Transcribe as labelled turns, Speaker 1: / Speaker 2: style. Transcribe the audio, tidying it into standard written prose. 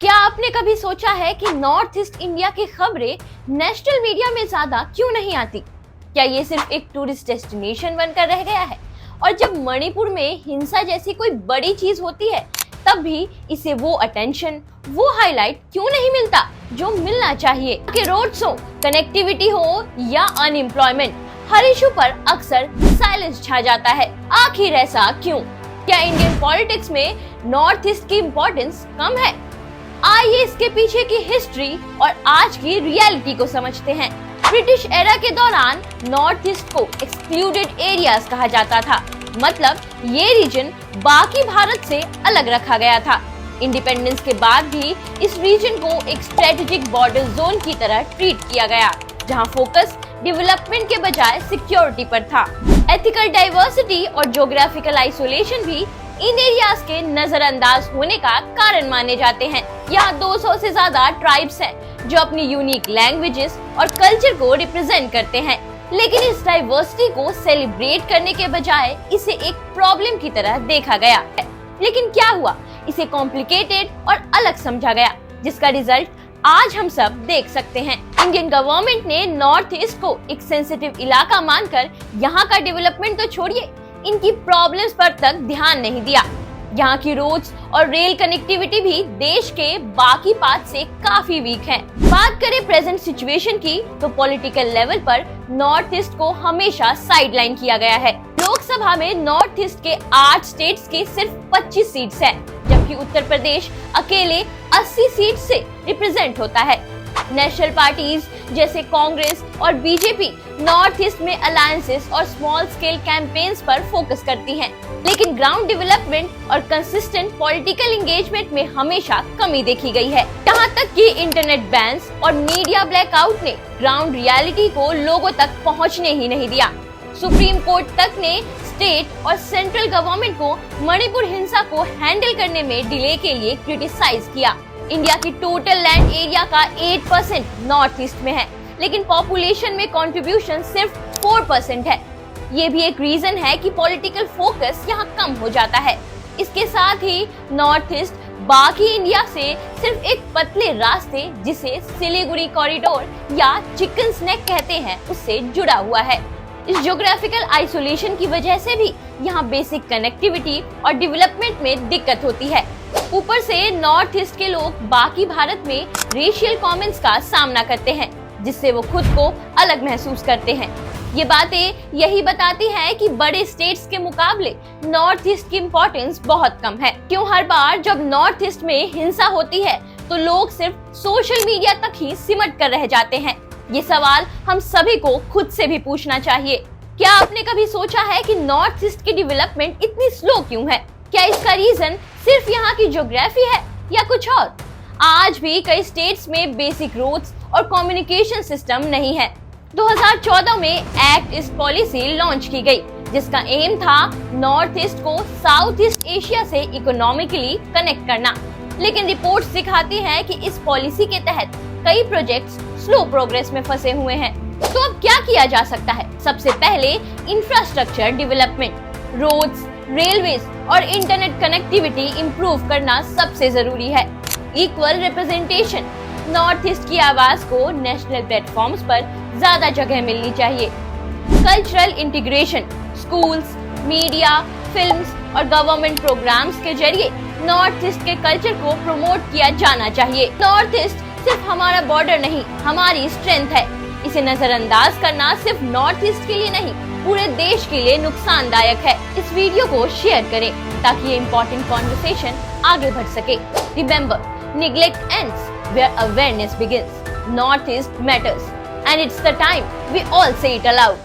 Speaker 1: क्या आपने कभी सोचा है कि नॉर्थ ईस्ट इंडिया की खबरें नेशनल मीडिया में ज्यादा क्यों नहीं आती? क्या ये सिर्फ एक टूरिस्ट डेस्टिनेशन बनकर रह गया है? और जब मणिपुर में हिंसा जैसी कोई बड़ी चीज होती है तब भी इसे वो अटेंशन, वो हाईलाइट क्यों नहीं मिलता जो मिलना चाहिए? कि रोड्स हो, कनेक्टिविटी हो या अनएम्प्लॉयमेंट, हर इशू पर अक्सर साइलेंस छा जाता है। आखिर ऐसा क्यों? क्या इंडियन पॉलिटिक्स में नॉर्थ ईस्ट की इम्पोर्टेंस कम है? आइए इसके पीछे की हिस्ट्री और आज की रियलिटी को समझते हैं। ब्रिटिश एरा के दौरान नॉर्थ ईस्ट को एक्सक्लूडेड एरियाज कहा जाता था, मतलब ये रीजन बाकी भारत से अलग रखा गया था। इंडिपेंडेंस के बाद भी इस रीजन को एक स्ट्रेटेजिक बॉर्डर जोन की तरह ट्रीट किया गया, जहां फोकस डेवलपमेंट के बजाय सिक्योरिटी पर था। एथिकल डाइवर्सिटी और ज्योग्राफिकल आइसोलेशन भी इन एरियाज के नजरअंदाज होने का कारण माने जाते हैं। यहाँ 200 से ज्यादा ट्राइब्स हैं जो अपनी यूनिक लैंग्वेजेस और कल्चर को रिप्रेजेंट करते हैं, लेकिन इस डाइवर्सिटी को सेलिब्रेट करने के बजाय इसे एक प्रॉब्लम की तरह देखा गया। लेकिन क्या हुआ? इसे कॉम्प्लिकेटेड और अलग समझा गया, जिसका रिजल्ट आज हम सब देख सकते हैं। इंडियन गवर्नमेंट ने नॉर्थ ईस्ट को एक सेंसिटिव इलाका मानकर यहाँ का डेवलपमेंट तो छोड़िए, इनकी प्रॉब्लम्स पर तक ध्यान नहीं दिया। यहाँ की रोड्स और रेल कनेक्टिविटी भी देश के बाकी पार्ट से काफी वीक है। बात करें प्रेजेंट सिचुएशन की, तो पॉलिटिकल लेवल पर नॉर्थ ईस्ट को हमेशा साइडलाइन किया गया है। लोकसभा में नॉर्थ ईस्ट के 8 स्टेट्स के सिर्फ 25 सीट्स हैं, जबकि उत्तर प्रदेश अकेले 80 सीट से रिप्रेजेंट होता है। नेशनल पार्टीज जैसे कांग्रेस और बीजेपी नॉर्थ ईस्ट में अलायंसेस और स्मॉल स्केल कैंपेन्स पर फोकस करती हैं, लेकिन ग्राउंड डेवलपमेंट और कंसिस्टेंट पॉलिटिकल एंगेजमेंट में हमेशा कमी देखी गई है। यहाँ तक कि इंटरनेट बैन्स और मीडिया ब्लैकआउट ने ग्राउंड रियलिटी को लोगों तक पहुँचने ही नहीं दिया। सुप्रीम कोर्ट तक ने स्टेट और सेंट्रल गवर्नमेंट को मणिपुर हिंसा को हैंडल करने में डिले के लिए क्रिटिसाइज किया। इंडिया की टोटल लैंड एरिया का 8% नॉर्थ ईस्ट में है, लेकिन पॉपुलेशन में कंट्रीब्यूशन सिर्फ 4% है। ये भी एक रीजन है कि पॉलिटिकल फोकस यहाँ कम हो जाता है। इसके साथ ही नॉर्थ ईस्ट बाकी इंडिया से सिर्फ एक पतले रास्ते, जिसे सिलीगुड़ी कॉरिडोर या चिकन स्नैक कहते हैं, उससे जुड़ा हुआ है। इस ज्योग्राफिकल आइसोलेशन की वजह से भी यहाँ बेसिक कनेक्टिविटी और डेवलपमेंट में दिक्कत होती है। ऊपर से नॉर्थ ईस्ट के लोग बाकी भारत में रेशियल कमेंट्स का सामना करते हैं, जिससे वो खुद को अलग महसूस करते हैं। ये बातें यही बताती हैं कि बड़े स्टेट्स के मुकाबले नॉर्थ ईस्ट की इम्पोर्टेंस बहुत कम है। क्यों हर बार जब नॉर्थ ईस्ट में हिंसा होती है तो लोग सिर्फ सोशल मीडिया तक ही सिमट कर रह जाते हैं? ये सवाल हम सभी को खुद से भी पूछना चाहिए। क्या आपने कभी सोचा है कि नॉर्थ ईस्ट की डेवलपमेंट इतनी स्लो क्यों है? क्या इसका रीजन सिर्फ यहाँ की ज्योग्राफी है या कुछ और? आज भी कई स्टेट्स में बेसिक रोड्स और कम्युनिकेशन सिस्टम नहीं है। 2014 में एक्ट ईस्ट पॉलिसी लॉन्च की गई, जिसका एम था नॉर्थ ईस्ट को साउथ ईस्ट एशिया से इकोनॉमिकली कनेक्ट करना। लेकिन रिपोर्ट्स दिखाती हैं कि इस पॉलिसी के तहत कई प्रोजेक्ट्स स्लो प्रोग्रेस में फंसे हुए हैं। तो अब क्या किया जा सकता है? सबसे पहले इंफ्रास्ट्रक्चर डेवलपमेंट, रोड्स, रेलवेज और इंटरनेट कनेक्टिविटी इंप्रूव करना सबसे जरूरी है। इक्वल रिप्रेजेंटेशन, नॉर्थ ईस्ट की आवाज को नेशनल प्लेटफॉर्म्स पर ज्यादा जगह मिलनी चाहिए। Cultural integration, schools, media, films और गवर्नमेंट प्रोग्राम्स के जरिए नॉर्थ ईस्ट के कल्चर को प्रमोट किया जाना चाहिए। नॉर्थ ईस्ट सिर्फ हमारा बॉर्डर नहीं, हमारी स्ट्रेंथ है। इसे नजरअंदाज करना सिर्फ नॉर्थ ईस्ट के लिए नहीं, पूरे देश के लिए नुकसानदायक है। इस वीडियो को शेयर करें ताकि ये इम्पोर्टेंट कॉन्वर्सेशन आगे बढ़ सके। Remember, neglect ends where awareness begins. North East matters, and it's the time we all say it aloud.